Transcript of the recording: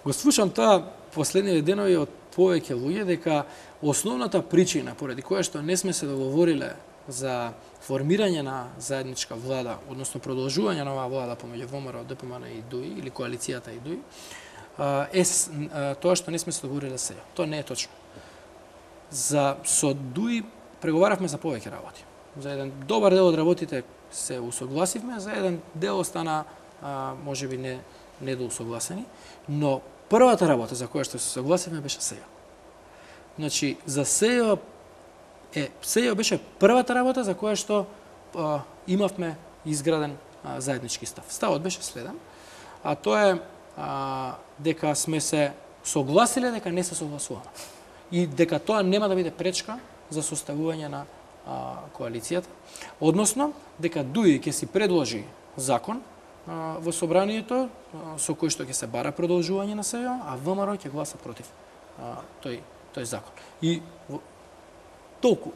Го слушам тоа последниве денови од повеќе луѓе дека основната причина поради која што не сме се договориле за формирање на заедничка влада, односно продолжување на оваа влада помеѓу ВМРО, ДПМН и ДУИ или коалицијата и ДУИ, тоа што не сме се договориле сега. Тоа не е точно. Со ДУИ преговаравме за повеќе работи. За еден добар дел од работите се усогласивме, за еден дел остана можеби не доусогласени, но првата работа за која што се согласивме беше сега. Значи, за сега беше првата работа за која што имавме изграден заеднички став. Ставот беше следен, а тоа е дека сме се согласиле дека не се согласуваме и дека тоа нема да биде пречка за составување на коалицијата, односно дека ДУИ ќе си предложи закон во собранието со кој што ќе се бара продолжување на СЕО, а ВМРО ќе гласа против тој закон. И толку